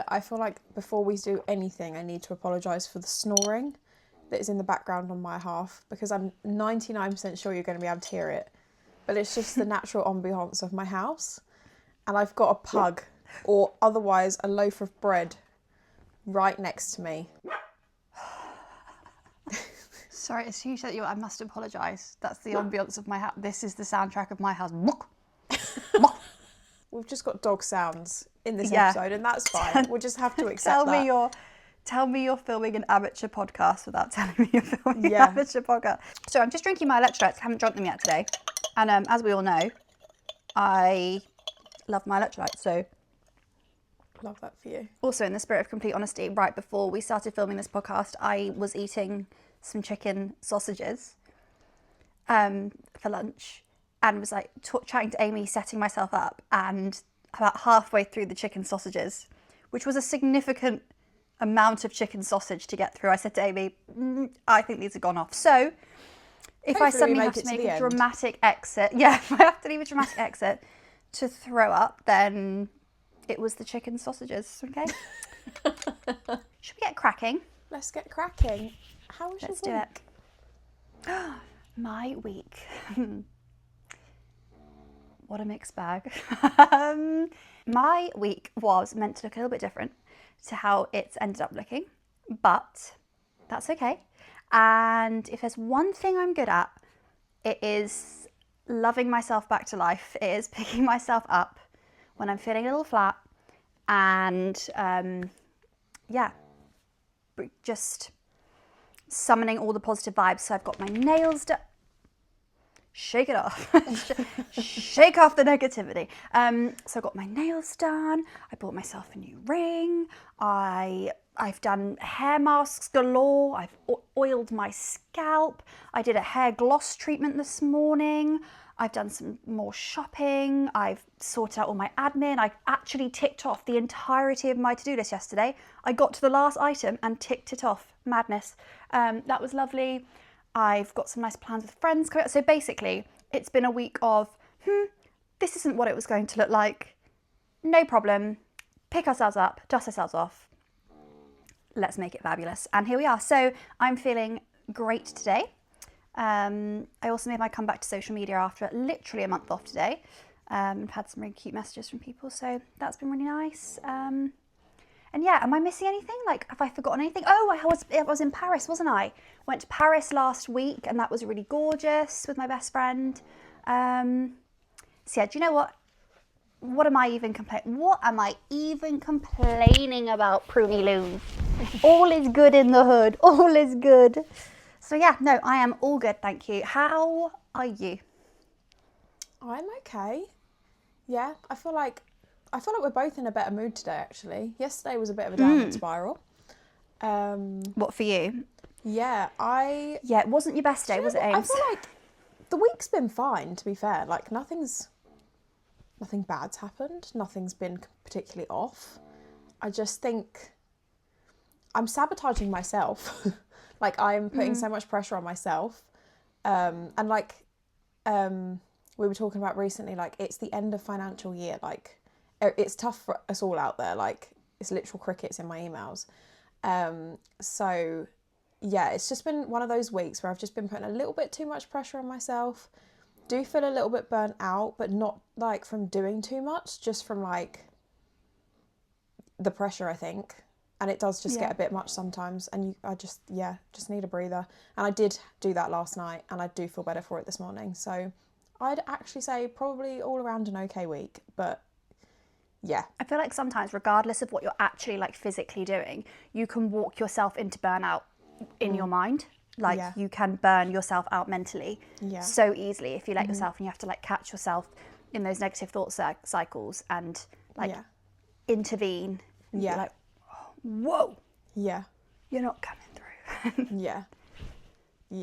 I feel like before we do anything, I need to apologise for the snoring that is in the background on my half, because I'm 99% sure you're going to be able to hear it. But it's just the natural ambiance of my house. And I've got a pug, or otherwise a loaf of bread, right next to me. Sorry, as you said, I must apologise. That's the ambience of my house. This is the soundtrack of my house. We've just got dog sounds in this episode, and that's fine. We'll just have to accept that. Tell me you're filming an amateur podcast without telling me you're filming an amateur podcast. So I'm just drinking my electrolytes. I haven't drunk them yet today. And as we all know, I love my electrolytes. So love that for you. Also, in the spirit of complete honesty, right before we started filming this podcast, I was eating some chicken sausages for lunch, and was like chatting to Aimee, setting myself up, and about halfway through the chicken sausages, which was a significant amount of chicken sausage to get through, I said to Aimee, I think these have gone off. So if I suddenly have to make a dramatic exit, if I have to leave a dramatic exit to throw up, then it was the chicken sausages, okay? Should we get cracking? Let's get cracking. How was Let's your do week? it. My week. What a mixed bag. My week was meant to look a little bit different to how it's ended up looking, but that's okay. And if there's one thing I'm good at, it is loving myself back to life. It is picking myself up when I'm feeling a little flat, and just summoning all the positive vibes. So I've got my nails done. Shake it off. Shake off the negativity. So I got my nails done. I bought myself a new ring. I've done hair masks galore. I've oiled my scalp. I did a hair gloss treatment this morning. I've done some more shopping. I've sorted out all my admin. I actually ticked off the entirety of my to-do list yesterday. I got to the last item and ticked it off. Madness. That was lovely. I've got some nice plans with friends coming up. So basically, it's been a week of, this isn't what it was going to look like. No problem. Pick ourselves up, dust ourselves off. Let's make it fabulous. And here we are. So I'm feeling great today. I also made my comeback to social media after literally a month off today. I've had some really cute messages from people, so that's been really nice. And yeah, am I missing anything? Like, have I forgotten anything? Oh, I was in Paris, wasn't I? Went to Paris last week, and that was really gorgeous with my best friend. So yeah, do you know what? What am I even complaining about, Pruny Loon? All is good in the hood. All is good. So yeah, no, I am all good, thank you. How are you? I'm okay. Yeah, I feel like we're both in a better mood today, actually. Yesterday was a bit of a downward spiral. What for you? Yeah, it wasn't your best day, was it, Ames? I feel like the week's been fine, to be fair. Like, nothing bad's happened. Nothing's been particularly off. I just think I'm sabotaging myself. Like, I'm putting so much pressure on myself. And like we were talking about recently, like, it's the end of financial year. Like, it's tough for us all out there. Like, it's literal crickets in my emails. So yeah, it's just been one of those weeks where I've just been putting a little bit too much pressure on myself. Do feel a little bit burnt out, but not like from doing too much, just from like the pressure, I think. And it does just get a bit much sometimes. And I just need a breather. And I did do that last night, and I do feel better for it this morning. So I'd actually say probably all around an okay week, but yeah. I feel like sometimes, regardless of what you're actually like physically doing, you can walk yourself into burnout in your mind. Like you can burn yourself out mentally so easily if you let yourself, and you have to like catch yourself in those negative thought cycles and like intervene. And be like, whoa. Yeah. You're not coming through. Yeah.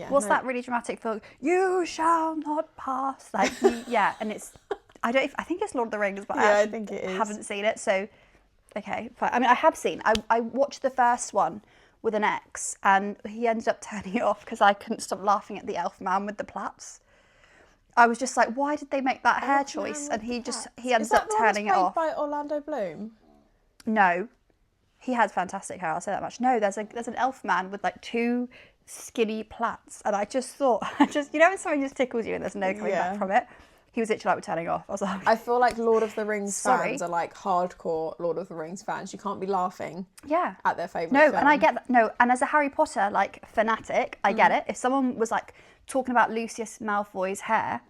What's that really dramatic film? You shall not pass. Like, and it's, I think it's Lord of the Rings, but I think it is. Haven't seen it, so okay, fine. I mean, I have seen. I watched the first one with an ex, and he ended up turning it off because I couldn't stop laughing at the elf man with the plaits. I was just like, why did they make that hair choice? And he ended up turning it off. By Orlando Bloom? No, he has fantastic hair. I'll say that much. No, there's an elf man with like 2 skinny plaits, and I just thought, you know when something just tickles you and there's no coming back from it. He was literally like, we're turning off. I was like, I feel like Lord of the Rings Sorry. fans are like hardcore Lord of the Rings fans. You can't be laughing yeah. at their favourite No, film. and I get that. No, and as a Harry Potter like fanatic, I get it. If someone was like talking about Lucius Malfoy's hair,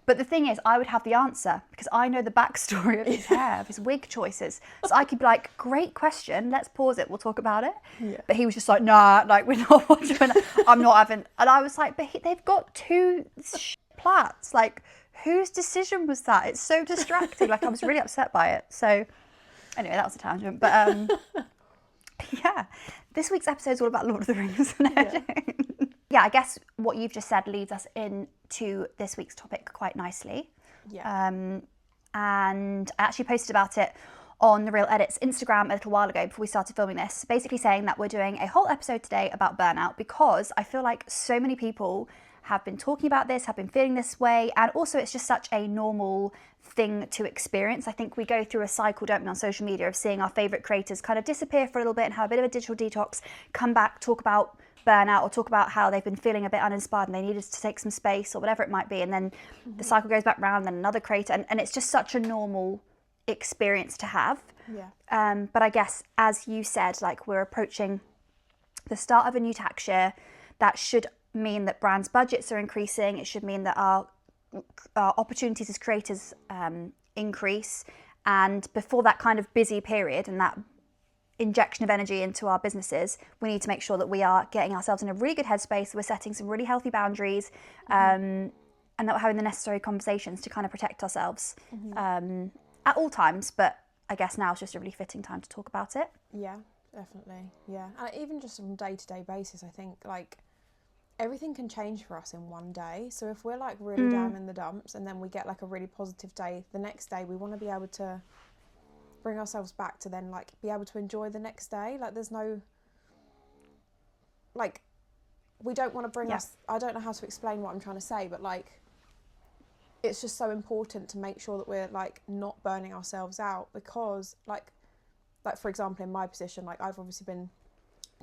but the thing is, I would have the answer because I know the backstory of his hair, of his wig choices. So I could be like, great question, let's pause it, we'll talk about it. Yeah. But he was just like, nah, like we're not watching, I'm not having. And I was like, but they've got 2 plaits. Like, whose decision was that? It's so distracting. Like, I was really upset by it. So anyway, that was a tangent. But yeah, this week's episode is all about Lord of the Rings. Yeah, I guess what you've just said leads us into this week's topic quite nicely. Yeah. And I actually posted about it on the Real Edits Instagram a little while ago before we started filming this, basically saying that we're doing a whole episode today about burnout because I feel like so many people have been talking about this, have been feeling this way, and also it's just such a normal thing to experience. I think we go through a cycle, don't we, on social media of seeing our favourite creators kind of disappear for a little bit and have a bit of a digital detox, come back, talk about burnout or talk about how they've been feeling a bit uninspired and they needed to take some space or whatever it might be, and then the cycle goes back round and then another creator, and it's just such a normal experience to have. Yeah. But I guess, as you said, like we're approaching the start of a new tax year. That should mean that brands' budgets are increasing. It should mean that our opportunities as creators increase. And before that kind of busy period and that injection of energy into our businesses, we need to make sure that we are getting ourselves in a really good headspace. We're setting some really healthy boundaries, and that we're having the necessary conversations to kind of protect ourselves at all times. But I guess now is just a really fitting time to talk about it. Yeah, definitely. Yeah. And even just on a day-to-day basis, I think like everything can change for us in one day. So if we're like really down in the dumps and then we get like a really positive day, the next day we want to be able to bring ourselves back to then like be able to enjoy the next day. Like there's no, like, we don't want to bring us, I don't know how to explain what I'm trying to say, but like it's just so important to make sure that we're like not burning ourselves out, because like for example in my position, like I've obviously been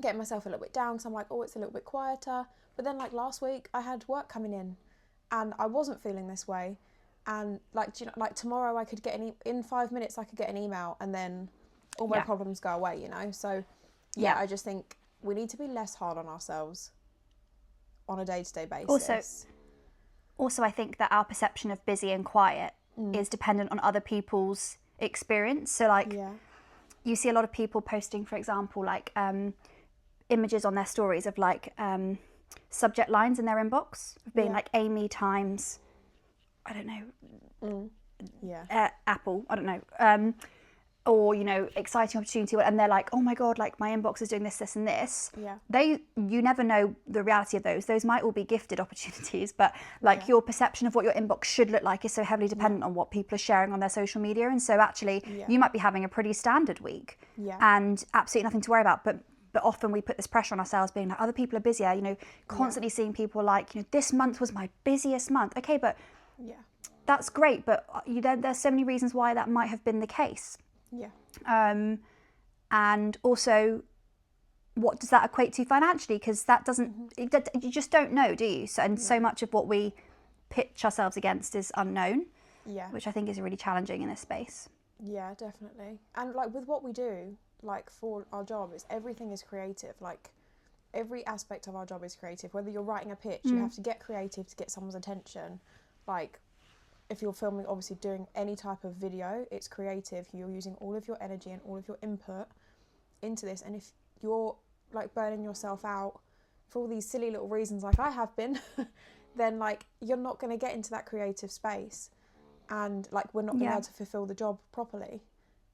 getting myself a little bit down, so I'm like, oh, it's a little bit quieter. But then like last week I had work coming in and I wasn't feeling this way, and like, do you know, like tomorrow I could get in 5 minutes I could get an email and then all my problems go away, you know. So I just think we need to be less hard on ourselves on a day-to-day basis. Also, I think that our perception of busy and quiet is dependent on other people's experience. So like you see a lot of people posting, for example, like images on their stories of like subject lines in their inbox of being like Aimee times, I don't know, Apple, I don't know, or, you know, exciting opportunity, and they're like, oh my God, like my inbox is doing this, this and this. You never know the reality of those. Those might all be gifted opportunities, but like your perception of what your inbox should look like is so heavily dependent on what people are sharing on their social media. And so actually you might be having a pretty standard week and absolutely nothing to worry about, but often we put this pressure on ourselves being like, other people are busier, you know, constantly seeing people like, you know, this month was my busiest month. Okay, but that's great, but there's so many reasons why that might have been the case. And also, what does that equate to financially? Because that doesn't, you just don't know, do you? So, and so much of what we pitch ourselves against is unknown, which I think is really challenging in this space. Yeah, definitely. And like with what we do, like for our job, everything is creative. Like every aspect of our job is creative. Whether you're writing a pitch, you have to get creative to get someone's attention. Like if you're filming, obviously doing any type of video, it's creative. You're using all of your energy and all of your input into this. And if you're like burning yourself out for all these silly little reasons like I have been, then like you're not going to get into that creative space. And like we're not going to be able to fulfill the job properly.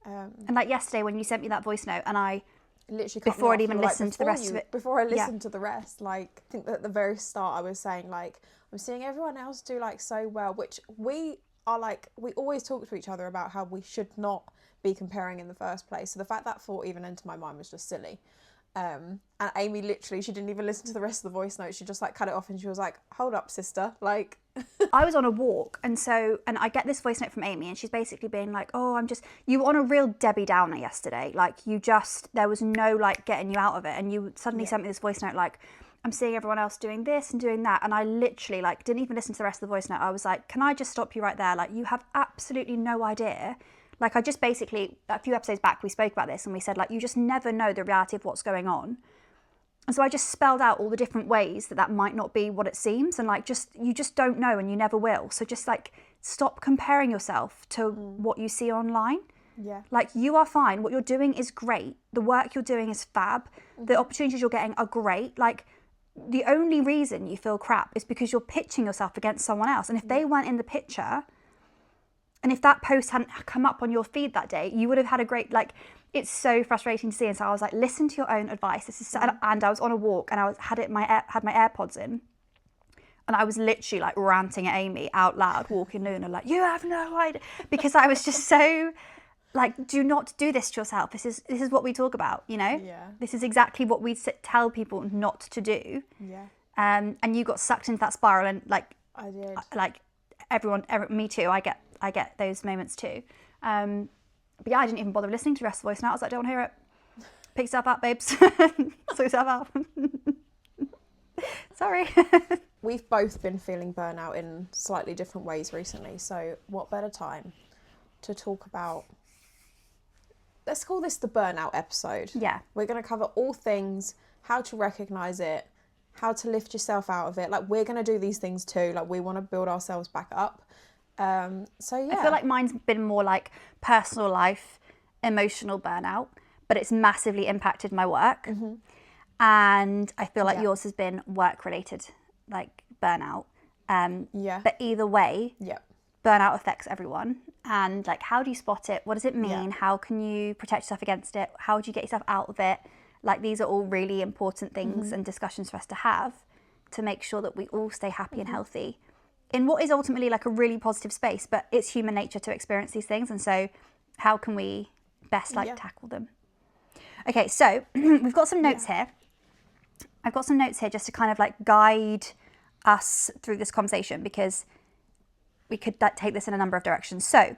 And like yesterday when you sent me that voice note and I literally before I'd even listened to the rest of it. Before I listened to the rest, like I think that at the very start I was saying like I'm seeing everyone else do like so well, which we are like, we always talk to each other about how we should not be comparing in the first place. So the fact that thought even entered my mind was just silly. And Aimee literally, she didn't even listen to the rest of the voice note. She just like cut it off and she was like, hold up, sister. Like, I was on a walk, and I get this voice note from Aimee, and she's basically being like, oh, you were on a real Debbie Downer yesterday. Like, there was no like getting you out of it. And you suddenly sent me this voice note like, I'm seeing everyone else doing this and doing that. And I literally like didn't even listen to the rest of the voice note. I was like, can I just stop you right there? Like, you have absolutely no idea. Like, I just basically, a few episodes back, we spoke about this and we said like, you just never know the reality of what's going on. And so I just spelled out all the different ways that might not be what it seems. And like, you just don't know, and you never will. So just like, stop comparing yourself to what you see online. Yeah. Like, you are fine. What you're doing is great. The work you're doing is fab. The opportunities you're getting are great. Like, the only reason you feel crap is because you're pitching yourself against someone else. And if they weren't in the picture, and if that post hadn't come up on your feed that day, you would have had a great, like, it's so frustrating to see. And so I was like, listen to your own advice. This is so, and I was on a walk, and I had my AirPods in, and I was literally like ranting at Aimee out loud, walking Luna, like, you have no idea, because I was just so like, do not do this to yourself. This is what we talk about, you know? Yeah. This is exactly what we tell people not to do. Yeah. And you got sucked into that spiral, and like, I did. Like me too. I get those moments too. But yeah, I didn't even bother listening to the rest of the voice note. I was like, don't hear it. Pick yourself up, babes. Sort yourself out. Sorry. We've both been feeling burnout in slightly different ways recently. So what better time to talk about, let's call this the burnout episode. Yeah. We're going to cover all things, how to recognise it, how to lift yourself out of it. Like, we're going to do these things too. Like, we want to build ourselves back up. So yeah. I feel like mine's been more like personal life, emotional burnout, but it's massively impacted my work. Mm-hmm. And I feel like yours has been work related, like burnout. But either way, burnout affects everyone. And like, how do you spot it? What does it mean? Yeah. How can you protect yourself against it? How do you get yourself out of it? Like, these are all really important things and discussions for us to have to make sure that we all stay happy and healthy in what is ultimately like a really positive space. But it's human nature to experience these things. And so how can we best tackle them? Okay, so we've got some notes here. I've got some notes here just to kind of like guide us through this conversation, because we could take this in a number of directions. So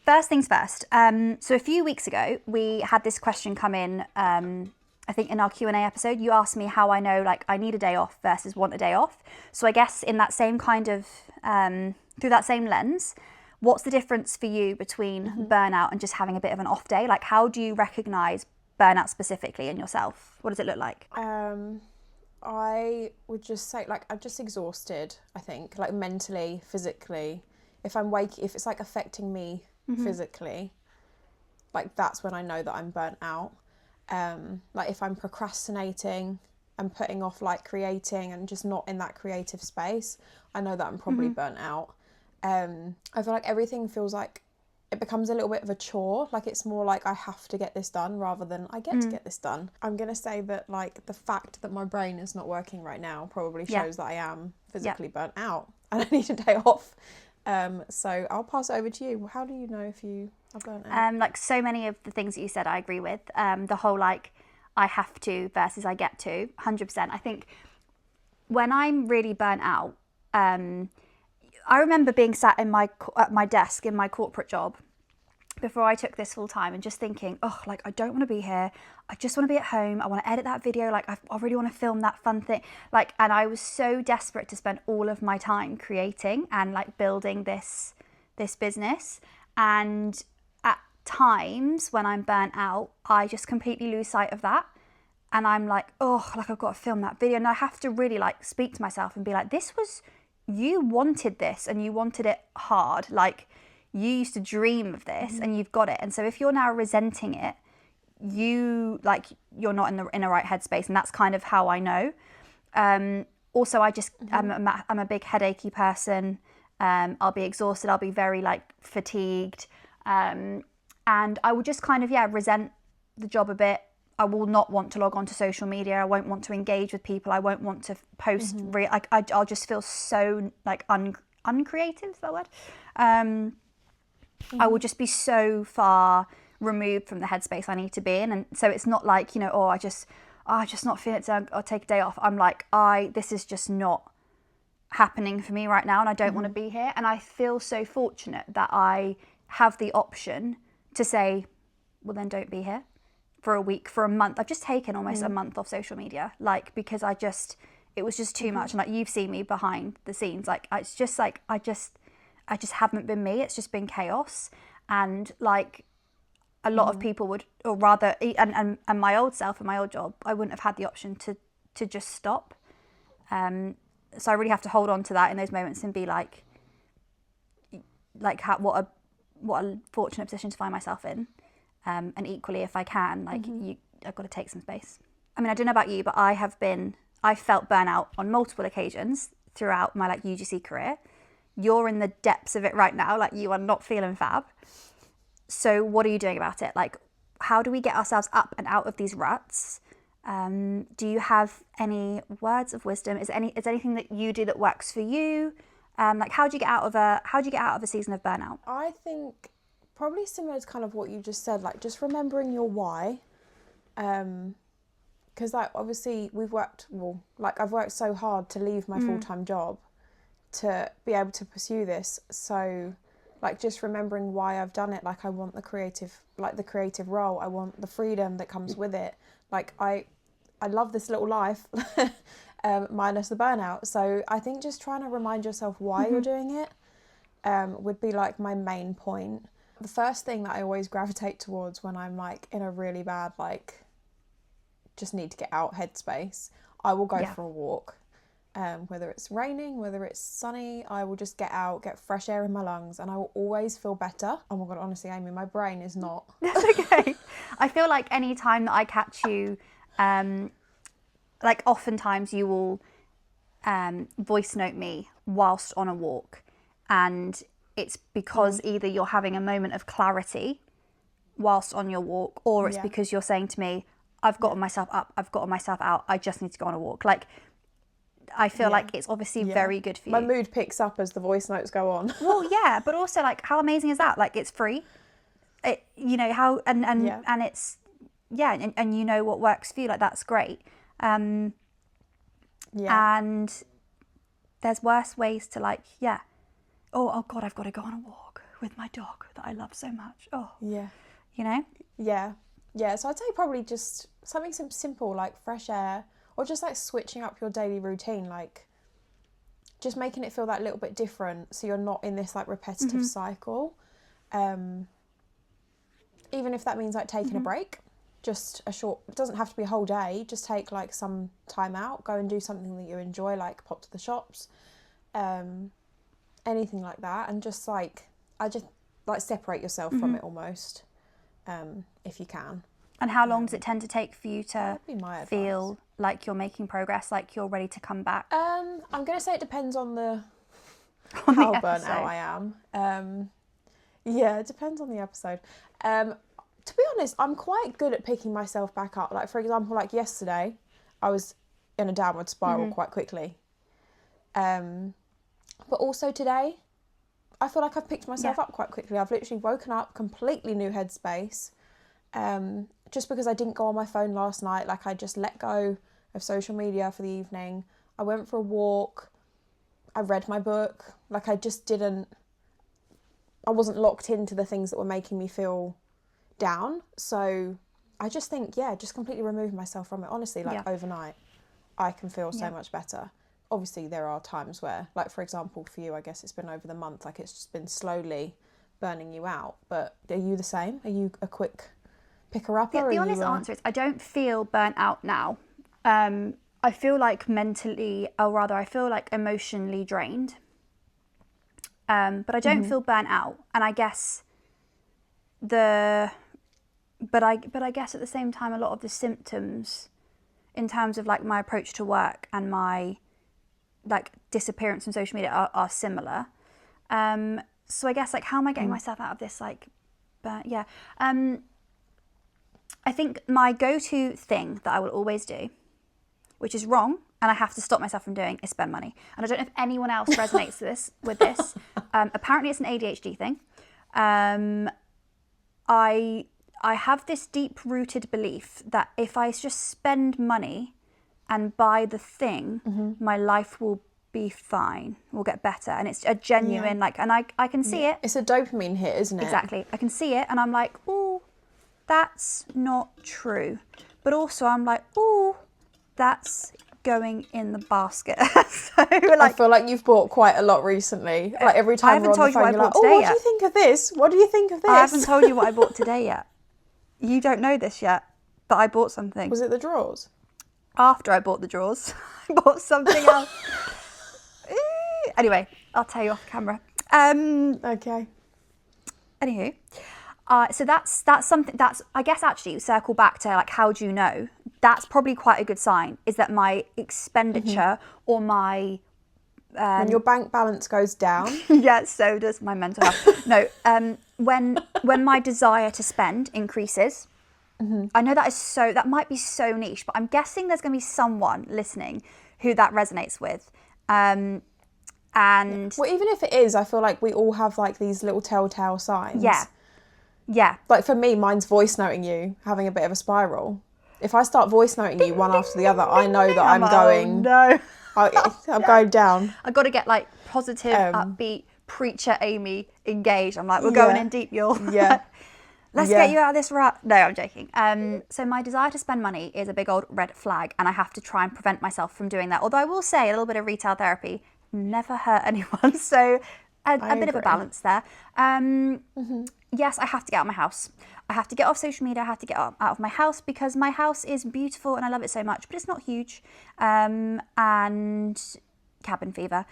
first things first. So a few weeks ago, we had this question come in, I think in our Q&A episode. You asked me how I know like I need a day off versus want a day off. So I guess in that same kind of, through that same lens, what's the difference for you between burnout and just having a bit of an off day? Like, how do you recognise burnout specifically in yourself? What does it look like? I would just say, like, I'm just exhausted, I think, like mentally, physically. If it's like affecting me physically, like, that's when I know that I'm burnt out. Like, if I'm procrastinating and putting off like creating and just not in that creative space, I know that I'm probably burnt out. I feel like everything feels like it becomes a little bit of a chore. Like, it's more like I have to get this done rather than I get to get this done. I'm going to say that like the fact that my brain is not working right now probably shows that I am physically burnt out and I need a day off. So I'll pass it over to you. How do you know if you are burnt out? Like, so many of the things that you said, I agree with. The whole like I have to versus I get to, 100%. I think when I'm really burnt out, I remember being sat at my desk in my corporate job before I took this full time and just thinking, oh, like, I don't want to be here. I just want to be at home. I want to edit that video. Like, I really want to film that fun thing. Like, and I was so desperate to spend all of my time creating and like building this business. And at times when I'm burnt out, I just completely lose sight of that. And I'm like, oh, like, I've got to film that video. And I have to really like speak to myself and be like, you wanted this and you wanted it hard. Like, you used to dream of this and you've got it. And so if you're now resenting it, you're not in the right headspace. And that's kind of how I know. Also, I'm a big headachy person. I'll be exhausted. I'll be very like fatigued. And I will just kind of, resent the job a bit. I will not want to log on to social media. I won't want to engage with people. I won't want to post. I'll just feel so like uncreative. Is that a word? I will just be so far removed from the headspace I need to be in. And so it's not like, oh, I'm just not feeling it, so I'll take a day off. I'm like, this is just not happening for me right now, and I don't want to be here. And I feel so fortunate that I have the option to say, well, then don't be here for a week, for a month. I've just taken almost a month off social media, like, because it was just too much. And like, you've seen me behind the scenes, like, it's just like, I just haven't been me. It's just been chaos. And like, a lot of people would, or rather, and my old self and my old job, I wouldn't have had the option to just stop. So I really have to hold on to that in those moments and be like what a fortunate position to find myself in. And equally, if I can, like, I've got to take some space. I mean, I don't know about you, but I felt burnout on multiple occasions throughout my like UGC career. You're in the depths of it right now, like, you are not feeling fab. So what are you doing about it? Like, how do we get ourselves up and out of these ruts? Do you have any words of wisdom? Is anything that you do that works for you? Like, how do you get out of a season of burnout? I think probably similar to kind of what you just said, like, just remembering your why. Because like, obviously I've worked so hard to leave my full-time job to be able to pursue this. So like, just remembering why I've done it. Like, I want the creative role. I want the freedom that comes with it. Like, I love this little life, minus the burnout. So I think just trying to remind yourself why you're doing it would be like my main point. The first thing that I always gravitate towards when I'm like in a really bad, like, just need to get out headspace, I will go for a walk. Whether it's raining, whether it's sunny, I will just get out, get fresh air in my lungs, and I will always feel better. Oh my God, honestly, Aimee, my brain is not. That's okay. I feel like any time that I catch you, like, oftentimes you will voice note me whilst on a walk, and it's because either you're having a moment of clarity whilst on your walk, or it's because you're saying to me, I've gotten myself up, I've gotten myself out, I just need to go on a walk. Like, I feel like it's obviously very good for you. My mood picks up as the voice notes go on. Well, yeah, but also, like, how amazing is that? Like, it's free. It, you know, how, and it's, and you know what works for you. Like, that's great. And there's worse ways to, like, oh God, I've got to go on a walk with my dog that I love so much. Oh, yeah, you know? Yeah. So I'd say probably just something simple like fresh air, or just like switching up your daily routine, like just making it feel that little bit different, so you're not in this like repetitive cycle. Even if that means like taking a break, just a short, it doesn't have to be a whole day, just take like some time out, go and do something that you enjoy, like pop to the shops, anything like that, and just like, I just like separate yourself from it almost, if you can. And how long does it tend to take for you to That'd be my feel like you're making progress, like you're ready to come back? I'm going to say it depends on how burnt out I am. Yeah, it depends on the episode. To be honest, I'm quite good at picking myself back up. Like, for example, like yesterday, I was in a downward spiral quite quickly. But also today, I feel like I've picked myself up quite quickly. I've literally woken up, completely new headspace. Just because I didn't go on my phone last night, like, I just let go of social media for the evening. I went for a walk. I read my book. Like, I wasn't locked into the things that were making me feel down. So I just think, just completely remove myself from it. Honestly, like, overnight, I can feel so much better. Obviously, there are times where, like, for example, for you, I guess it's been over the month, like, it's just been slowly burning you out. But are you the same? Are you a quick picker-upper? The honest answer is I don't feel burnt out now. I feel like mentally, or rather, I feel like emotionally drained. But I don't feel burnt out. And I guess but I guess at the same time, a lot of the symptoms in terms of like my approach to work and my like disappearance from social media are similar. So I guess, like, how am I getting myself out of this, like, I think my go-to thing that I will always do, which is wrong, and I have to stop myself from doing, is spend money. And I don't know if anyone else resonates with this. Apparently it's an ADHD thing. I I have this deep-rooted belief that if I just spend money and buy the thing, my life will be fine, will get better. And it's a genuine, like, and I can see it. It's a dopamine hit, isn't it? Exactly. I can see it and I'm like, oh, that's not true. But also I'm like, oh, that's going in the basket. So like, I feel like you've bought quite a lot recently. Like every time we're on the phone, you're like, oh, what do you think of this? What do you think of this? I haven't told you what I bought today yet. You don't know this yet, but I bought something. Was it the drawers? After I bought the drawers, I bought something else. Anyway, I'll tell you off camera. Okay. Anywho, so that's something that's, I guess, actually circle back to like, how do you know? That's probably quite a good sign, is that my expenditure or my when your bank balance goes down. Yeah, so does my mental health. No, when my desire to spend increases. I know that might be so niche, but I'm guessing there's going to be someone listening who that resonates with. And well, even if it is, I feel like we all have like these little telltale signs. Yeah. Like for me, mine's voice noting you, having a bit of a spiral. If I start voice noting you one after the other, I know that I'm going. No. I'm going down. I got to get like positive, upbeat preacher Aimee engaged. I'm like, we're going in deep, y'all. Yeah. Let's get you out of this rut. No, I'm joking. So my desire to spend money is a big old red flag, and I have to try and prevent myself from doing that. Although I will say a little bit of retail therapy never hurt anyone. So a bit of a balance there. Yes, I have to get out of my house. I have to get off social media. I have to get out of my house because my house is beautiful and I love it so much, but it's not huge. And cabin fever.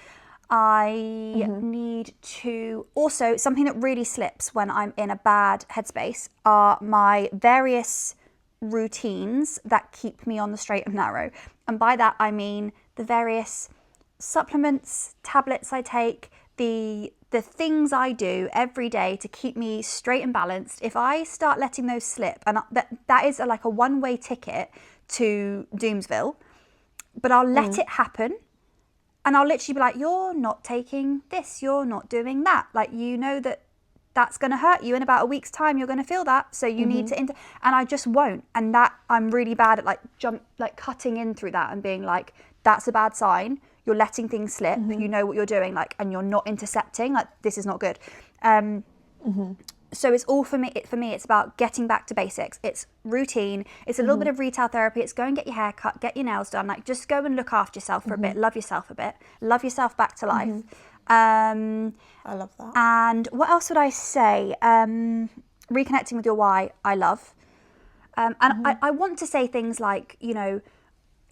I need to also, something that really slips when I'm in a bad headspace are my various routines that keep me on the straight and narrow. And by that, I mean the various supplements, tablets I take, the things I do every day to keep me straight and balanced. If I start letting those slip, and that is like a one-way ticket to Doomsville, but I'll let it happen. And I'll literally be like, you're not taking this, you're not doing that. Like, you know that's going to hurt you in about a week's time. You're going to feel that. So you need to, and I just won't. And that I'm really bad at cutting in through that and being like, that's a bad sign. You're letting things slip. You know what you're doing, like, and you're not intercepting. Like, this is not good. So it's all for me. It's about getting back to basics. It's routine. It's a little bit of retail therapy. It's go and get your hair cut, get your nails done. Like, just go and look after yourself for a bit. Love yourself a bit. Love yourself back to life. I love that. And what else would I say? Reconnecting with your why, I love. And I want to say things like, you know,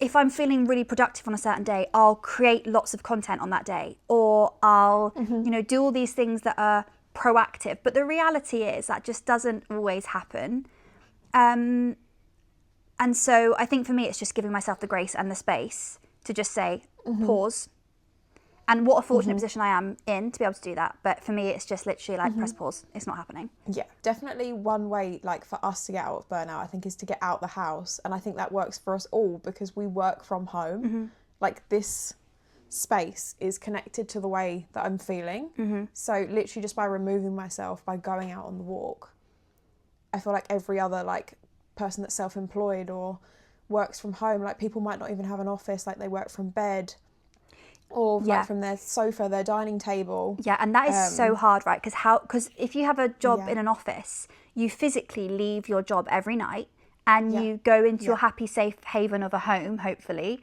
if I'm feeling really productive on a certain day, I'll create lots of content on that day, or I'll, you know, do all these things that are proactive. But the reality is that just doesn't always happen. And so I think for me, it's just giving myself the grace and the space to just say, pause. And what a fortunate position I am in to be able to do that. But for me, it's just literally like press pause. It's not happening. Yeah, definitely one way, like for us to get out of burnout, I think, is to get out the house. And I think that works for us all because we work from home. Like, this space is connected to the way that I'm feeling. So literally just by removing myself, by going out on the walk, I feel like every other like person that's self-employed or works from home, like people might not even have an office, like they work from bed. Or like from their sofa, their dining table. Yeah, and that is so hard, right? Because if you have a job in an office, you physically leave your job every night and you go into your happy, safe haven of a home, hopefully,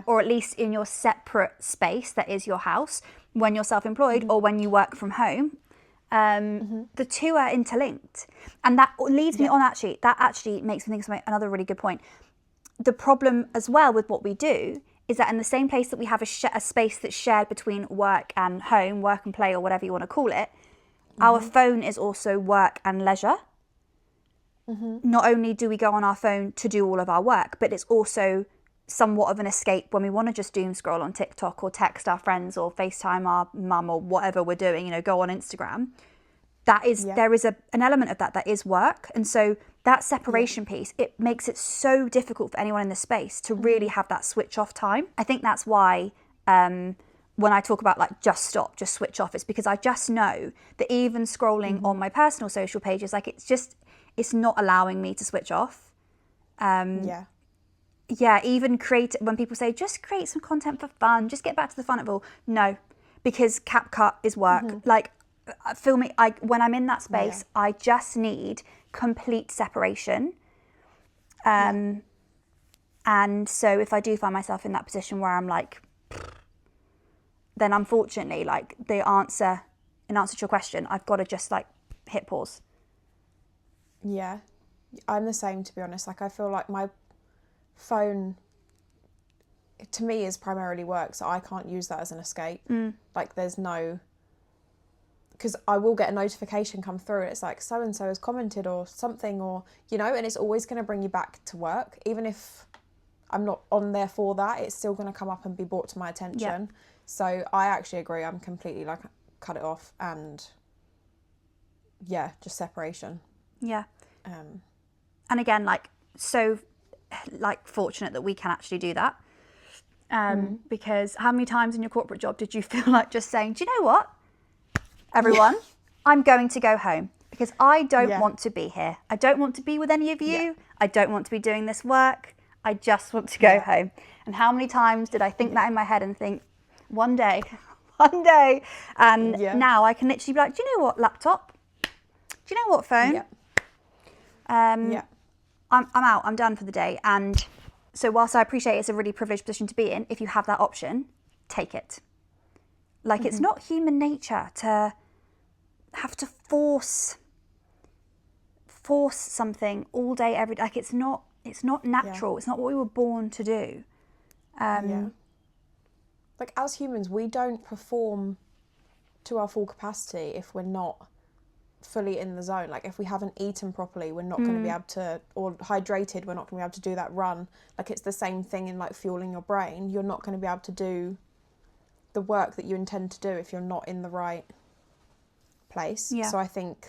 or at least in your separate space that is your house when you're self-employed or when you work from home. The two are interlinked. And that leads me on, actually, that actually makes me think of another really good point. The problem as well with what we do is that in the same place that we have a space that's shared between work and home, work and play, or whatever you want to call it, our phone is also work and leisure. Not only do we go on our phone to do all of our work, but it's also somewhat of an escape when we want to just doom scroll on TikTok or text our friends or FaceTime our mum or whatever we're doing, you know, go on Instagram. That is, there is an element of that is work. And so that separation piece, it makes it so difficult for anyone in this space to really have that switch off time. I think that's why when I talk about like just stop, just switch off, it's because I just know that even scrolling on my personal social pages, like it's not allowing me to switch off. Yeah. Yeah, even when people say just create some content for fun, just get back to the fun of it all. No, because CapCut is work. Like filming, when I'm in that space, I just need complete separation. And so if I do find myself in that position where I'm like, then unfortunately, like in answer to your question, I've got to just like hit pause. Yeah, I'm the same, to be honest. Like, I feel like my phone, to me, is primarily work, so I can't use that as an escape. Like, there's no, because I will get a notification come through and it's like, so and so has commented or something, or and it's always going to bring you back to work. Even if I'm not on there for that, it's still going to come up and be brought to my attention. So I actually agree. I'm completely like, cut it off, and just separation. Yeah. And again, like, so like fortunate that we can actually do that. Because how many times in your corporate job did you feel like just saying, do you know what, everyone, I'm going to go home because I don't want to be here. I don't want to be with any of you. I don't want to be doing this work. I just want to go home. And how many times did I think that in my head and think, one day, and now I can literally be like, do you know what, laptop? Do you know what, phone? I'm out, I'm done for the day. And so whilst I appreciate it's a really privileged position to be in, if you have that option, take it. Like, it's not human nature to have to force something all day, every day. Like, it's not natural. It's not what we were born to do. Like, as humans, we don't perform to our full capacity if we're not fully in the zone. Like, if we haven't eaten properly, we're not going to be able to, or hydrated, we're not going to be able to do that run. Like, it's the same thing in like fueling your brain. You're not going to be able to do the work that you intend to do if you're not in the right place. So I think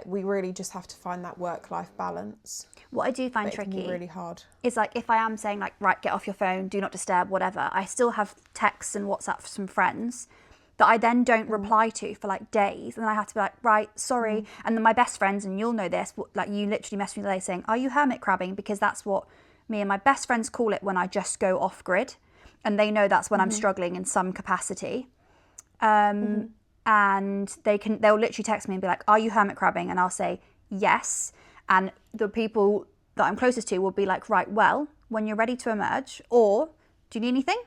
we really just have to find that work-life balance. What I do find It can tricky be really hard. is, like, if I am saying like, right, get off your phone, do not disturb, whatever, I still have texts and WhatsApps from friends that I then don't reply to for like days, and then I have to be like, right, sorry. And then my best friends, and you'll know this, like, you literally messaged me today saying, are you hermit crabbing? Because that's what me and my best friends call it when I just go off grid, and they know that's when I'm struggling in some capacity. And they'll literally text me and be like, are you hermit crabbing? And I'll say yes. And the people that I'm closest to will be like, right, well, when you're ready to emerge, or do you need anything?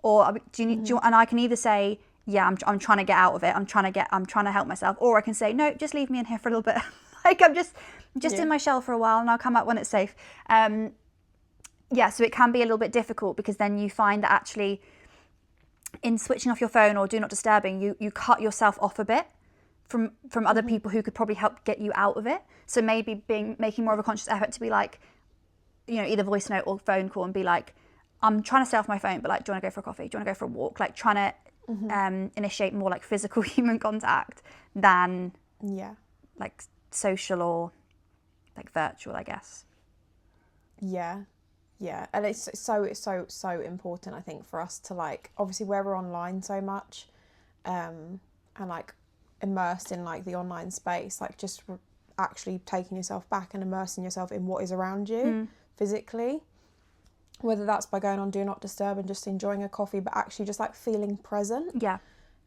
Or do you need, and I can either say, yeah, I'm trying to get out of it. I'm trying to help myself. Or I can say, no, just leave me in here for a little bit. Like, I'm just in my shell for a while, and I'll come out when it's safe. So it can be a little bit difficult, because then you find that actually in switching off your phone or do not disturbing, you cut yourself off a bit from other people who could probably help get you out of it. So maybe making more of a conscious effort to be like, either voice note or phone call, and be like, I'm trying to stay off my phone, but like, do you want to go for a coffee? Do you want to go for a walk? Like, trying to initiate more like physical human contact than like social or like virtual, I guess. Yeah, and it's so important, I think, for us to, like, obviously where we're online so much, and like immersed in like the online space, like just actually taking yourself back and immersing yourself in what is around you physically, whether that's by going on Do Not Disturb and just enjoying a coffee, but actually just like feeling present.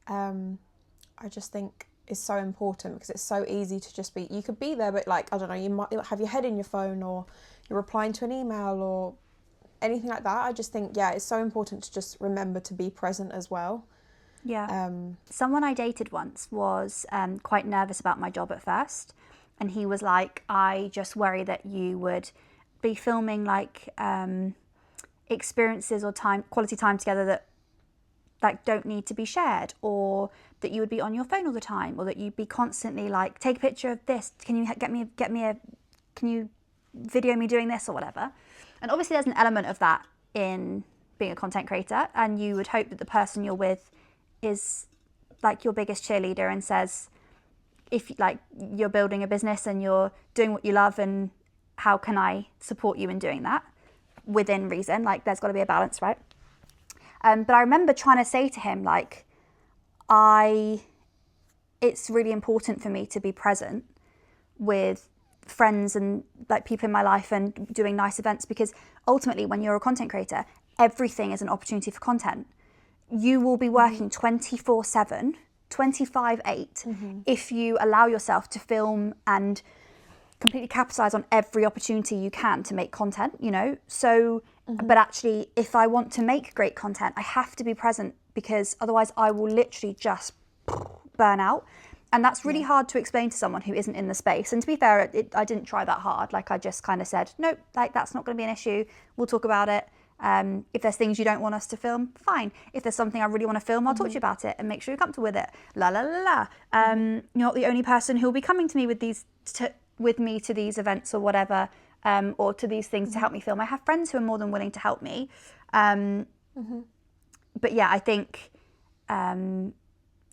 I just think is so important, because it's so easy to just be, you could be there, but like, I don't know, you might have your head in your phone, or you're replying to an email or anything like that. I just think, it's so important to just remember to be present as well. Someone I dated once was quite nervous about my job at first, and he was like, I just worry that you would be filming like experiences or quality time together that like don't need to be shared, or that you would be on your phone all the time, or that you'd be constantly like, take a picture of this, can you can you video me doing this or whatever. And obviously there's an element of that in being a content creator, and you would hope that the person you're with is like your biggest cheerleader and says, if like you're building a business and you're doing what you love, and how can I support you in doing that within reason, like there's got to be a balance, right? But I remember trying to say to him, like, it's really important for me to be present with friends and like people in my life and doing nice events, because ultimately when you're a content creator, everything is an opportunity for content. You will be working 24/7, 25/8 if you allow yourself to film and completely capitalize on every opportunity you can to make content, you know? So, but actually, if I want to make great content, I have to be present, because otherwise I will literally just burn out. And that's really hard to explain to someone who isn't in the space. And to be fair, I didn't try that hard. Like, I just kind of said, nope, like, that's not going to be an issue. We'll talk about it. If there's things you don't want us to film, fine. If there's something I really want to film, I'll talk to you about it and make sure you're comfortable with it. La la la la. You're not the only person who will be coming to me with me to these events or whatever, or to these things to help me film. I have friends who are more than willing to help me. But yeah, I think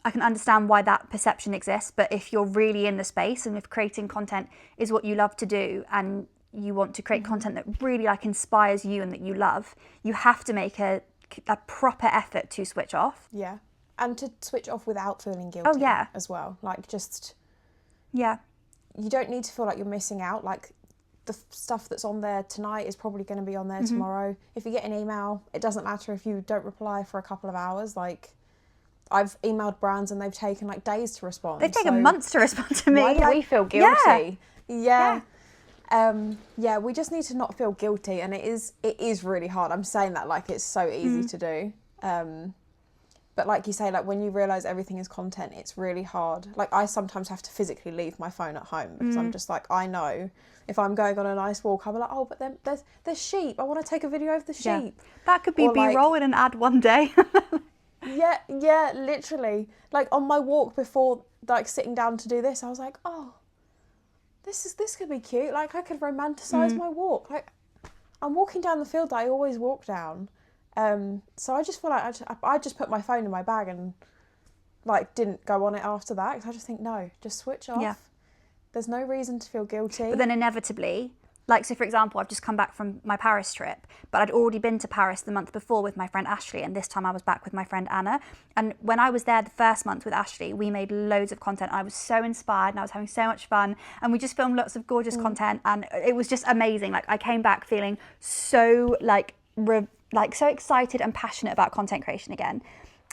I can understand why that perception exists. But if you're really in the space, and if creating content is what you love to do, and you want to create content that really like inspires you and that you love, you have to make a proper effort to switch off. Yeah. And to switch off without feeling guilty as well. Like, just... Yeah. You don't need to feel like you're missing out. Like, the stuff that's on there tonight is probably going to be on there tomorrow. If you get an email, it doesn't matter if you don't reply for a couple of hours. Like, I've emailed brands and they've taken like days to respond. They've taken months to respond to me. Why do we feel guilty? Yeah. We just need to not feel guilty, and it is really hard. I'm saying that like it's so easy to do. But like you say, like when you realise everything is content, it's really hard. Like, I sometimes have to physically leave my phone at home, because I'm just like, I know if I'm going on a nice walk, I'm like, oh, but then there's sheep. I want to take a video of the sheep. Yeah. That could be B-roll in an ad one day. Yeah, literally. Like, on my walk before, like, sitting down to do this, I was like, oh, this could be cute. Like, I could romanticise my walk. Like, I'm walking down the field that I always walk down. So I just feel like I just put my phone in my bag and, like, didn't go on it after that. Because I just think, no, just switch off. Yeah. There's no reason to feel guilty. But then inevitably, like, so for example, I've just come back from my Paris trip, but I'd already been to Paris the month before with my friend Ashley, and this time I was back with my friend Anna. And when I was there the first month with Ashley, we made loads of content. I was so inspired and I was having so much fun, and we just filmed lots of gorgeous content, and it was just amazing. Like, I came back feeling so so excited and passionate about content creation again.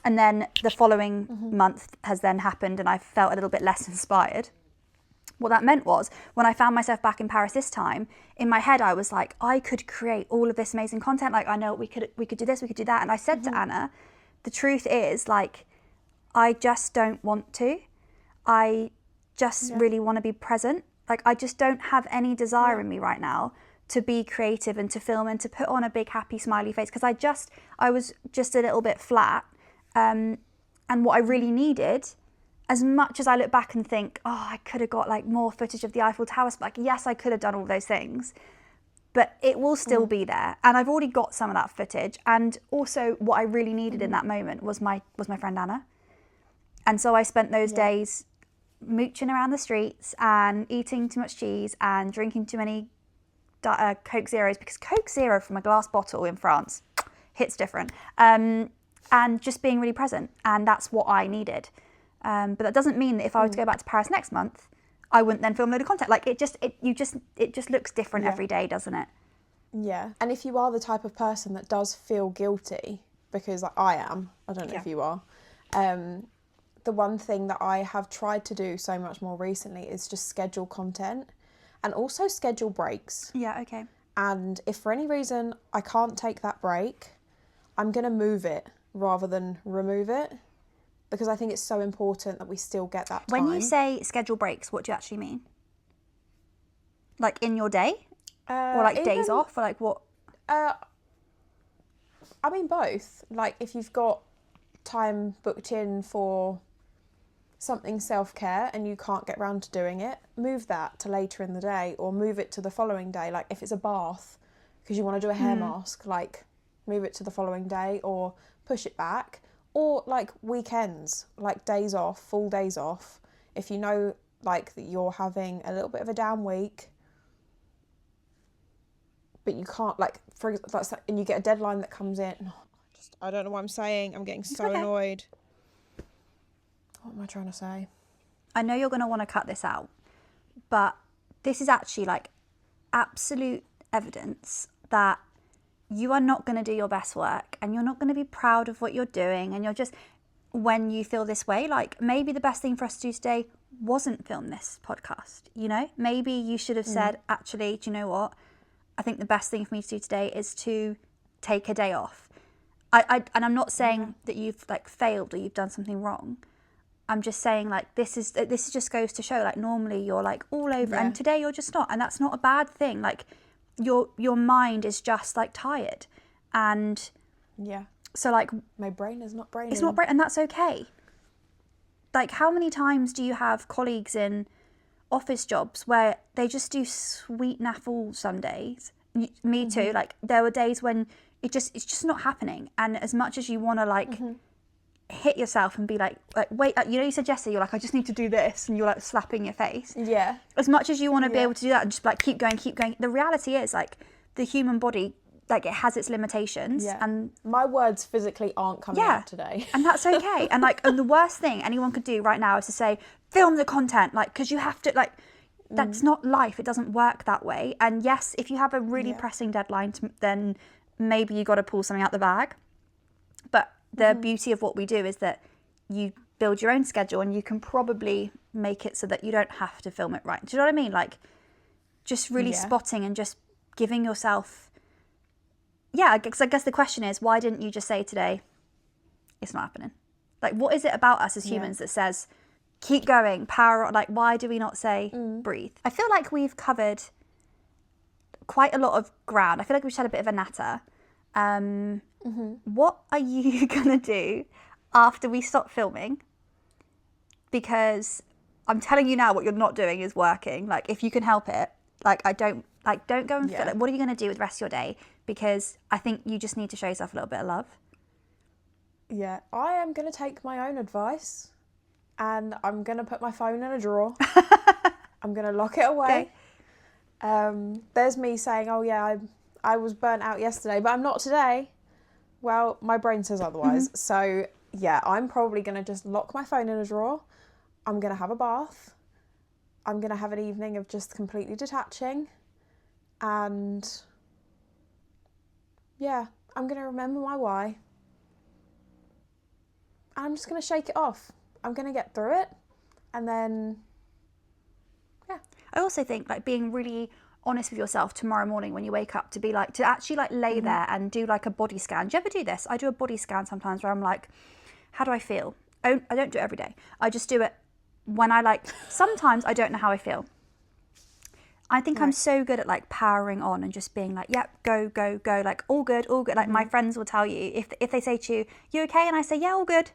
And then the following month has then happened, and I felt a little bit less inspired. What that meant was, when I found myself back in Paris this time, in my head I was like, I could create all of this amazing content. Like, I know we could do this, we could do that. And I said to Anna, the truth is, like, I just don't want to. I just really want to be present. Like, I just don't have any desire in me right now to be creative and to film and to put on a big happy smiley face, because I was just a little bit flat. And what I really needed, as much as I look back and think, oh, I could have got like more footage of the Eiffel Tower, like, yes, I could have done all those things, but it will still be there. And I've already got some of that footage. And also what I really needed in that moment was my friend Anna. And so I spent those days mooching around the streets and eating too much cheese and drinking too many Coke Zeros, because Coke Zero from a glass bottle in France hits different. And just being really present. And that's what I needed. But that doesn't mean that if I were to go back to Paris next month, I wouldn't then film a load of content. Like, it just looks different every day, doesn't it? Yeah. And if you are the type of person that does feel guilty, because like I am, I don't know if you are, the one thing that I have tried to do so much more recently is just schedule content, and also schedule breaks. Yeah, okay. And if for any reason I can't take that break, I'm going to move it rather than remove it, because I think it's so important that we still get that time. When you say schedule breaks, what do you actually mean? Like, in your day? Or like days off? Or like what? I mean both. Like, if you've got time booked in for something self-care and you can't get round to doing it, move that to later in the day, or move it to the following day. Like, if it's a bath because you want to do a hair mask, like, move it to the following day or push it back. Or like weekends, like days off, full days off. If you know like that you're having a little bit of a down week, but you can't, like, and you get a deadline that comes in, podcast. I don't know what I'm saying. I'm getting so annoyed. What am I trying to say? I know you're going to want to cut this out, but this is actually like absolute evidence that you are not going to do your best work and you're not going to be proud of what you're doing. And you're just, when you feel this way, like maybe the best thing for us to do today wasn't film this podcast, you know? Maybe you should have said, actually, do you know what? I think the best thing for me to do today is to take a day off. And I'm not saying that you've like failed or you've done something wrong. I'm just saying like this just goes to show like normally you're like all over and today you're just not, and that's not a bad thing. Like your mind is just like tired, and so like my brain is not braining. It's not brain, and that's okay. Like how many times do you have colleagues in office jobs where they just do sweet naffle some days? Me too. Like there were days when it's just not happening, and as much as you want to like hit yourself and be like wait, you know, you said yesterday you're like, I just need to do this, and you're like slapping your face. As much as you want to be able to do that and just like keep going, the reality is like the human body, like it has its limitations, and my words physically aren't coming out today, and that's okay. And like, and the worst thing anyone could do right now is to say film the content, like, because you have to, like, that's not life. It doesn't work that way. And yes, if you have a really pressing deadline, then maybe you got to pull something out the bag. But the beauty of what we do is that you build your own schedule and you can probably make it so that you don't have to film it right. Do you know what I mean? Like just really spotting and just giving yourself, because I guess the question is, why didn't you just say today, it's not happening? Like, what is it about us as humans that says, keep going, power on? Like, why do we not say, breathe? I feel like we've covered quite a lot of ground. I feel like we've had a bit of a natter. What are you gonna do after we stop filming? Because I'm telling you now, what you're not doing is working. Like, if you can help it, like, don't go and feel it. What are you gonna do with the rest of your day? Because I think you just need to show yourself a little bit of love. Yeah, I am gonna take my own advice, and I'm gonna put my phone in a drawer. I'm gonna lock it away. There's me saying, oh yeah, I was burnt out yesterday, but I'm not today. Well, my brain says otherwise. So yeah, I'm probably going to just lock my phone in a drawer. I'm going to have a bath. I'm going to have an evening of just completely detaching. And yeah, I'm going to remember my why. And I'm just going to shake it off. I'm going to get through it. And then, I also think like being really honest with yourself tomorrow morning when you wake up, to be like, to actually like lay there and do like a body scan. Do you ever do this? I do a body scan sometimes where I'm like, how do I feel? I don't do it every day. I just do it when I like, sometimes I don't know how I feel. I think I'm so good at like powering on and just being like, yep, go, like all good. Like my friends will tell you, if they say to you, you okay? And I say, yeah, all good.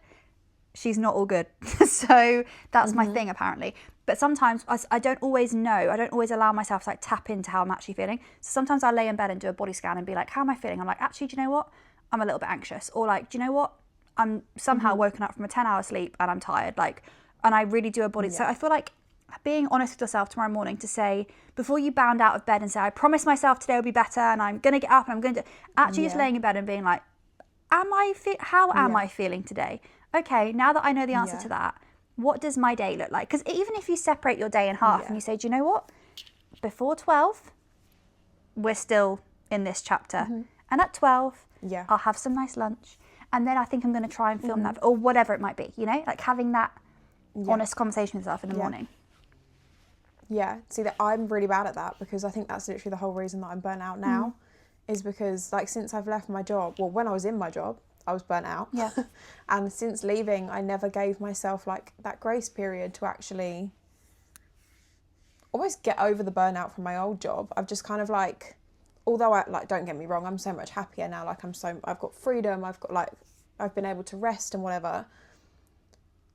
She's not all good. So that's my thing apparently. But sometimes I don't always know. I don't always allow myself to like tap into how I'm actually feeling. So sometimes I lay in bed and do a body scan and be like, how am I feeling? I'm like, actually, do you know what? I'm a little bit anxious. Or like, do you know what? I'm somehow woken up from a 10-hour sleep and I'm tired. Like, and I really do a body. So I feel like being honest with yourself tomorrow morning to say, before you bound out of bed and say, I promise myself today will be better and I'm going to get up and I'm going to, actually just laying in bed and being like, how am I feeling today? Okay, now that I know the answer to that, what does my day look like? Because even if you separate your day in half and you say, do you know what? Before 12, we're still in this chapter. And at 12, I'll have some nice lunch. And then I think I'm going to try and film that, or whatever it might be, you know? Like having that honest conversation with yourself in the morning. Yeah, see, that I'm really bad at that, because I think that's literally the whole reason that I'm burnt out now, is because like since I've left my job, well, when I was in my job, I was burnt out. Yeah. And since leaving, I never gave myself like that grace period to actually almost get over the burnout from my old job. I've just kind of like, although I like, don't get me wrong, I'm so much happier now. Like I've got freedom. I've been able to rest and whatever.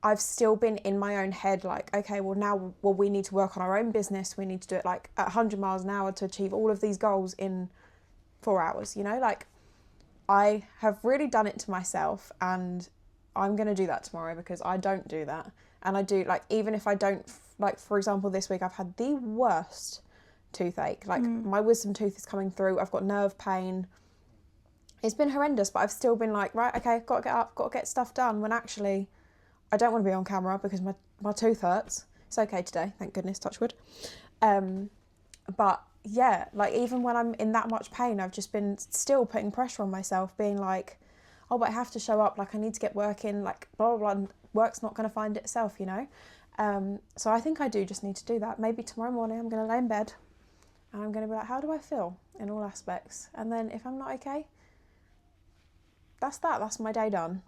I've still been in my own head like, okay, well we need to work on our own business. We need to do it like at 100 miles an hour to achieve all of these goals in 4 hours, you know, like I have really done it to myself, and I'm going to do that tomorrow because I don't do that. And I do, like, even if I don't, like, for example, this week I've had the worst toothache. Like, my wisdom tooth is coming through. I've got nerve pain. it's been horrendous, but I've still been like, right, okay, got to get up, got to get stuff done, when actually I don't want to be on camera because my tooth hurts. It's okay today, thank goodness, touch wood. But yeah, like even when I'm in that much pain, I've just been still putting pressure on myself, being like, oh, but I have to show up, like I need to get work in, like blah, blah, blah, and work's not going to find itself, you know? So I think I do just need to do that. Maybe tomorrow morning I'm going to lay in bed and I'm going to be like, how do I feel in all aspects? And then if I'm not okay, that's my day done.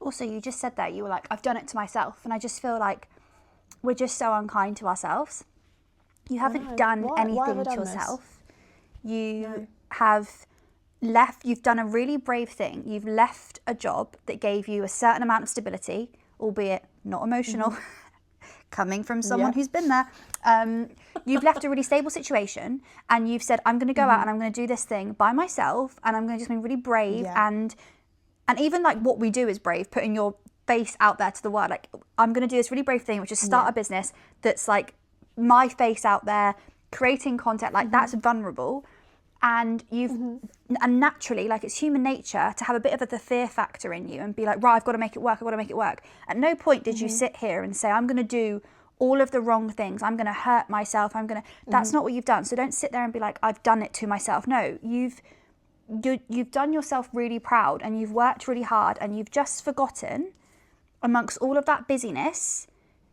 Also, you just said that, you were like, I've done it to myself. And I just feel like we're just so unkind to ourselves. You haven't done anything to yourself. You have left, you've done a really brave thing. You've left a job that gave you a certain amount of stability, albeit not emotional, coming from someone who's been there. You've left a really stable situation and you've said, I'm going to go out and I'm going to do this thing by myself and I'm going to just be really brave. And even like what we do is brave, putting your face out there to the world. Like, I'm going to do this really brave thing, which is start a business that's like my face out there, creating content, like that's vulnerable. And you've, and naturally, like it's human nature to have a bit of the fear factor in you and be like, right, I've got to make it work, I've got to make it work. At no point did you sit here and say, I'm going to do all of the wrong things, I'm going to hurt myself, I'm going to, that's not what you've done. So don't sit there and be like, I've done it to myself. No, you've done yourself really proud and you've worked really hard and you've just forgotten amongst all of that busyness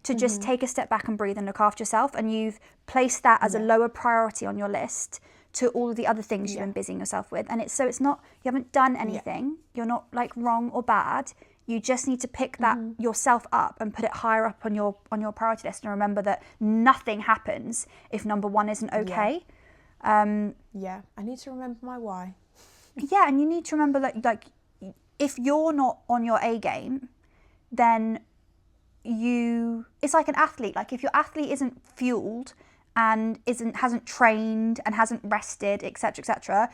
to just take a step back and breathe and look after yourself, and you've placed that as a lower priority on your list to all of the other things you've been busying yourself with. And it's not, you haven't done anything, you're not like wrong or bad, you just need to pick that yourself up and put it higher up on your priority list, and remember that nothing happens if number one isn't okay. I need to remember my why. Yeah, and you need to remember that, like, if you're not on your A game, then it's like an athlete. Like, if your athlete isn't fueled and hasn't trained and hasn't rested, etc.,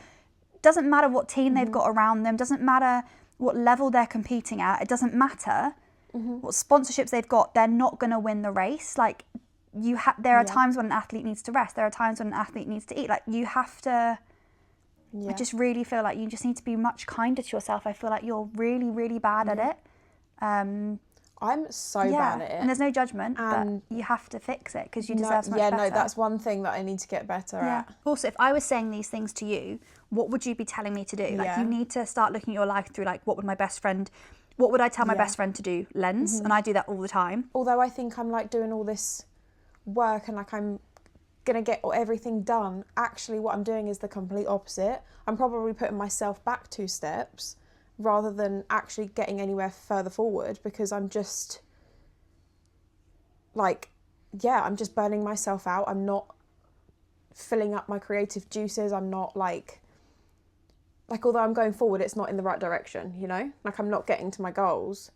doesn't matter what team they've got around them, doesn't matter what level they're competing at, it doesn't matter what sponsorships they've got, they're not going to win the race. Like, there are times when an athlete needs to rest, there are times when an athlete needs to eat. Like, you have to, I just really feel like you just need to be much kinder to yourself. I feel like you're really, really bad at it. I'm so bad at it. And there's no judgment, but you have to fix it because you deserve so much better. Yeah, no, that's one thing that I need to get better at. Also, if I was saying these things to you, what would you be telling me to do? Like, you need to start looking at your life through, like, what would I tell my best friend to do lens? And I do that all the time. Although I think I'm like doing all this work and like I'm gonna get everything done, actually what I'm doing is the complete opposite. I'm probably putting myself back 2 steps rather than actually getting anywhere further forward, because I'm just like, I'm just burning myself out. I'm not filling up my creative juices. I'm not like although I'm going forward, it's not in the right direction, you know? Like, I'm not getting to my goals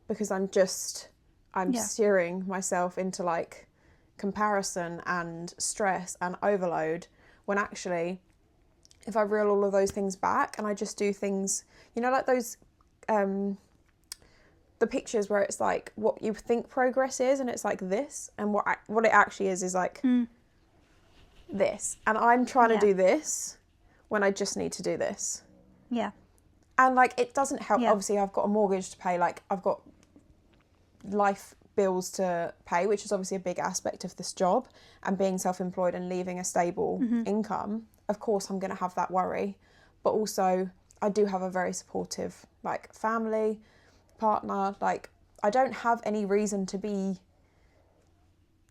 because I'm steering myself into like comparison and stress and overload, when actually if I reel all of those things back and I just do things, you know, like those the pictures where it's like what you think progress is and it's like this, and what it actually is like this, and I'm trying to do this when I just need to do this. And like, it doesn't help. Obviously I've got a mortgage to pay, like I've got life bills to pay, which is obviously a big aspect of this job, and being self-employed and leaving a stable income. Of course I'm going to have that worry, but also I do have a very supportive like family, partner. Like, I don't have any reason to be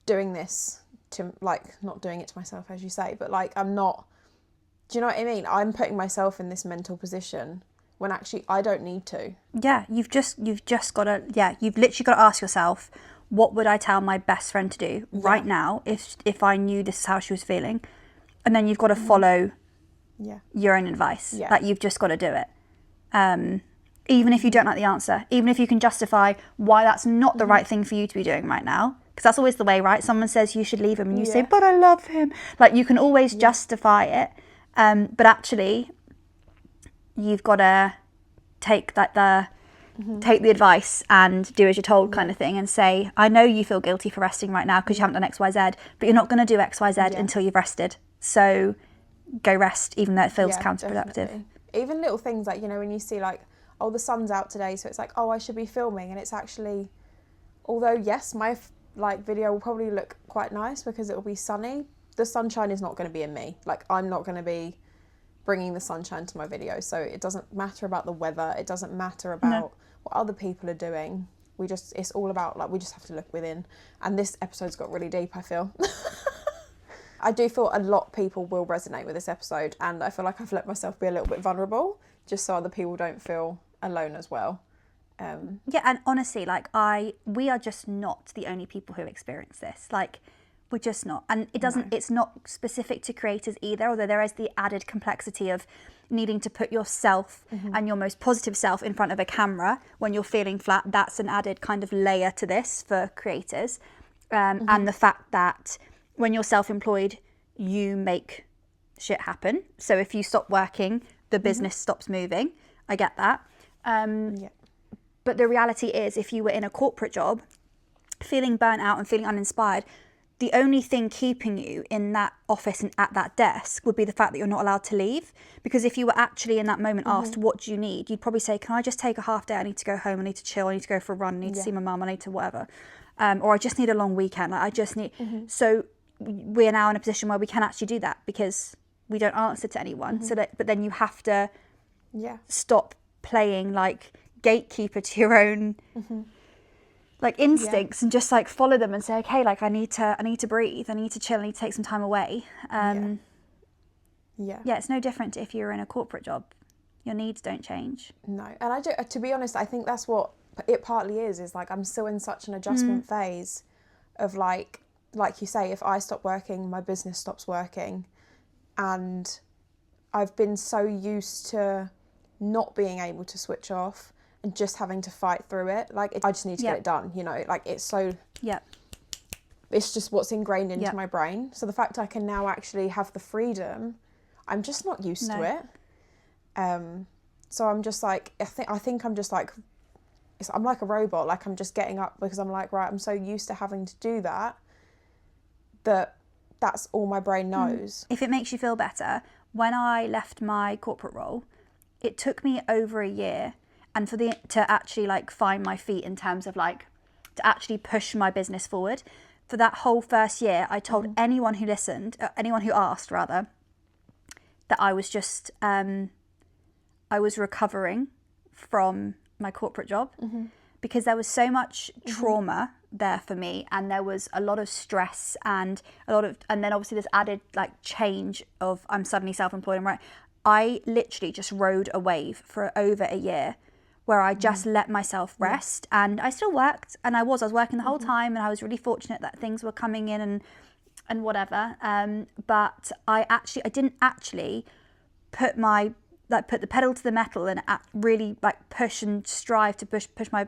doing this to, like, not doing it to myself, as you say, but like, I'm not, do you know what I mean? I'm putting myself in this mental position when actually I don't need to. Yeah, you've just got to, you've literally got to ask yourself, what would I tell my best friend to do right now if I knew this is how she was feeling? And then you've got to follow your own advice. Like, you've just got to do it. Even if you don't like the answer, even if you can justify why that's not the right thing for you to be doing right now. Because that's always the way, right? Someone says you should leave him and you say, but I love him. Like, you can always justify it. But actually, you've got to take take the advice and do as you're told kind of thing, and say, I know you feel guilty for resting right now because you haven't done XYZ, but you're not going to do XYZ until you've rested. So go rest, even though it feels counterproductive. Definitely. even little things like, you know, when you see like, oh, the sun's out today, so it's like, oh, I should be filming, and it's actually, although yes, my like video will probably look quite nice because it will be sunny, the sunshine is not going to be in me. Like, I'm not going to be bringing the sunshine to my video, so it doesn't matter about the weather, it doesn't matter about what other people are doing. It's all about, like, we just have to look within. And this episode's got really deep, I feel. I do feel a lot of people will resonate with this episode, and I feel like I've let myself be a little bit vulnerable just so other people don't feel alone as well. Yeah, and honestly, like, we are just not the only people who experience this. Like, we're just not. And it's not specific to creators either, although there is the added complexity of needing to put yourself and your most positive self in front of a camera when you're feeling flat. That's an added kind of layer to this for creators. And the fact that when you're self-employed, you make shit happen. So if you stop working, the business stops moving. I get that. But the reality is, if you were in a corporate job, feeling burnt out and feeling uninspired, the only thing keeping you in that office and at that desk would be the fact that you're not allowed to leave. Because if you were actually in that moment asked, what do you need? You'd probably say, can I just take a half day? I need to go home. I need to chill. I need to go for a run. I need to see my mum. I need to whatever. Or I just need a long weekend. Like, I just need... So we're now in a position where we can actually do that because we don't answer to anyone. But then you have to stop playing like gatekeeper to your own... like instincts and just like follow them and say, okay, like I need to breathe, I need to chill, I need to take some time away. It's no different to if you're in a corporate job. Your needs don't change. No, and I do, to be honest, I think that's what it partly is like I'm still in such an adjustment phase of like you say, if I stop working, my business stops working, and I've been so used to not being able to switch off and just having to fight through it. Like, I just need to get it done, you know, like it's so... It's just what's ingrained into my brain. So the fact I can now actually have the freedom, I'm just not used to it. So I'm just like, I think I'm just like, I'm like a robot. Like, I'm just getting up because I'm like, right, I'm so used to having to do that that's all my brain knows. If it makes you feel better, when I left my corporate role, it took me over a year and to actually like find my feet in terms of like to actually push my business forward. For that whole first year, I told anyone who listened, anyone who asked rather, that I was just I was recovering from my corporate job because there was so much trauma there for me, and there was a lot of stress and then obviously this added like change of I'm suddenly self-employed and I literally just rode a wave for over a year where I just let myself rest, and I still worked, and I was working the whole time, and I was really fortunate that things were coming in and whatever. But I didn't actually put the pedal to the metal and really like push and strive to push my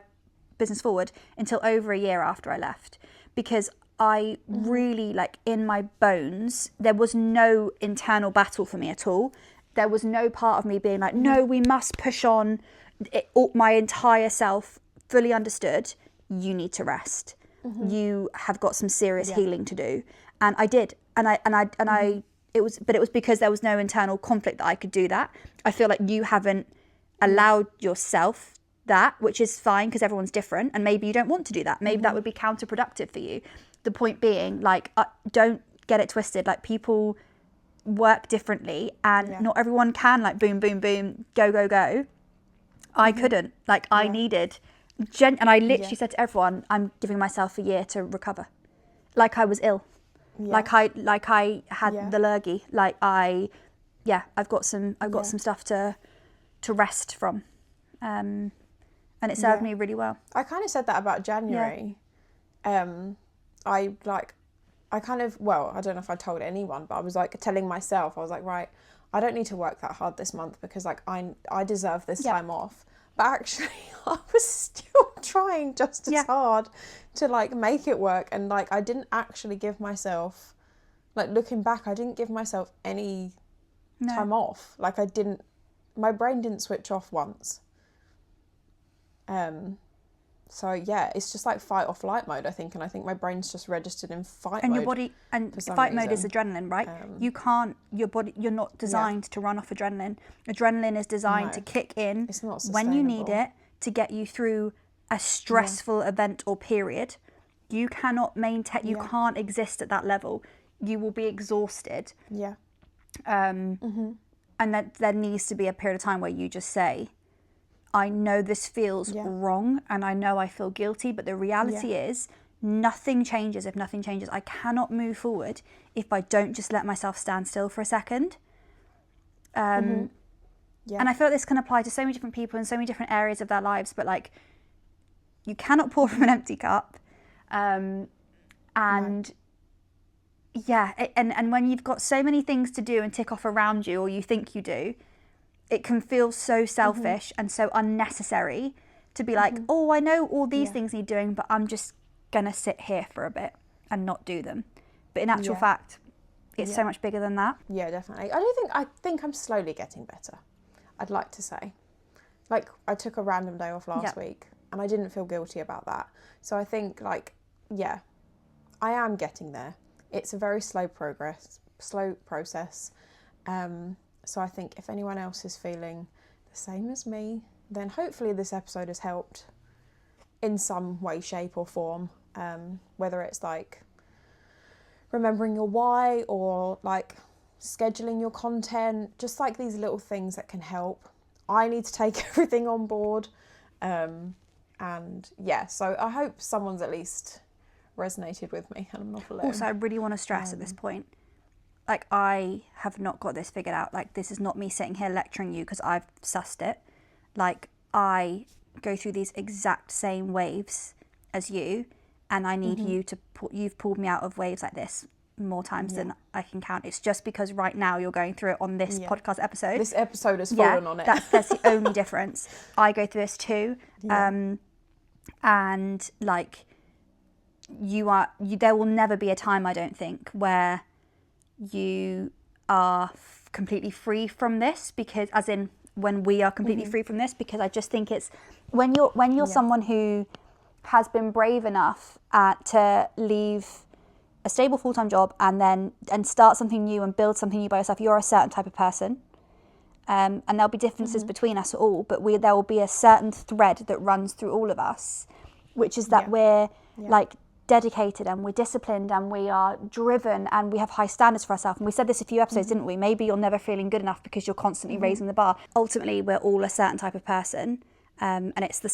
business forward until over a year after I left, because I really, like, in my bones, there was no internal battle for me at all. There was no part of me being like, no, we must push on. My entire self fully understood, you need to rest. You have got some serious healing to do. And I did. It was because there was no internal conflict that I could do that. I feel like you haven't allowed yourself that, which is fine because everyone's different, and maybe you don't want to do that. Maybe that would be counterproductive for you. The point being, like, don't get it twisted. Like, people work differently, and not everyone can, like, boom, boom, boom, go, go, go. I couldn't. Like, I needed... and I literally said to everyone, I'm giving myself a year to recover. Like I was ill. Like I had the lurgy. Like I've got some stuff to rest from. And it served me really well. I kind of said that about January. I don't know if I told anyone, but I was like telling myself, I was like, right, I don't need to work that hard this month because like I deserve this time off. But actually I was still trying just as hard to like make it work, and like I didn't actually give myself, like, looking back, I didn't give myself any time off. Like my brain didn't switch off once. So yeah, it's just like fight or flight mode, I think, and I think my brain's just registered in fight And mode. your body, and for some fight mode is reason. adrenaline, right? You can't, you're not designed to run off adrenaline. Adrenaline is designed to kick in It's not when you need sustainable. it to get you through a stressful event or period. You cannot maintain, you can't exist at that level. You will be exhausted. Yeah. And that there needs to be a period of time where you just say, I know this feels wrong and I know I feel guilty, but the reality is nothing changes if nothing changes. I cannot move forward if I don't just let myself stand still for a second. And I feel like this can apply to so many different people in so many different areas of their lives, but like you cannot pour from an empty cup. And when you've got so many things to do and tick off around you, or you think you do, it can feel so selfish and so unnecessary to be like, oh, I know all these things need doing, but I'm just going to sit here for a bit and not do them. But in actual fact, it's so much bigger than that. Yeah, definitely. I think I'm slowly getting better, I'd like to say. Like, I took a random day off last week and I didn't feel guilty about that. So I think, like, I am getting there. It's a very slow process. So I think if anyone else is feeling the same as me, then hopefully this episode has helped in some way, shape or form. Whether it's like remembering your why or like scheduling your content, just like these little things that can help. I need to take everything on board. So I hope someone's at least resonated with me and I'm not alone. Also, I really want to stress at this point, like, I have not got this figured out. Like, this is not me sitting here lecturing you because I've sussed it. Like, I go through these exact same waves as you, and I need you to you've pulled me out of waves like this more times than I can count. It's just because right now you're going through it on this podcast episode. This episode has fallen on it. That's the only difference. I go through this too. And like, there will never be a time, I don't think, where you are completely free from this, because as in when we are completely free from this, because I just think it's when you're someone who has been brave enough to leave a stable full-time job and start something new and build something new by yourself, you're a certain type of person. And there'll be differences between us all, but there will be a certain thread that runs through all of us, which is that we're like dedicated and we're disciplined and we are driven and we have high standards for ourselves. And we said this a few episodes, didn't we? Maybe you're never feeling good enough because you're constantly raising the bar. Ultimately, we're all a certain type of person, and it's the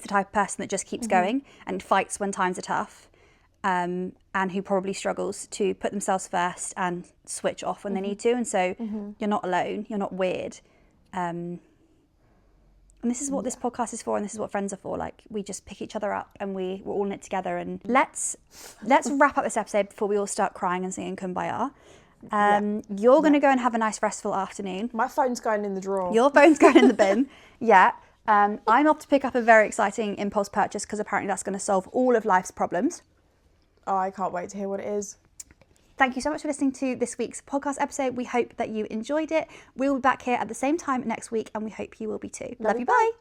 type of person that just keeps going and fights when times are tough, and who probably struggles to put themselves first and switch off when they need to. And so you're not alone, you're not weird. And this is what this podcast is for, and this is what friends are for. Like, we just pick each other up and we're all in it together. And let's wrap up this episode before we all start crying and singing Kumbaya. You're going to go and have a nice restful afternoon. My phone's going in the drawer. Your phone's going in the bin. I'm off to pick up a very exciting impulse purchase because apparently that's going to solve all of life's problems. Oh, I can't wait to hear what it is. Thank you so much for listening to this week's podcast episode. We hope that you enjoyed it. We'll be back here at the same time next week, and we hope you will be too. Love you, bye.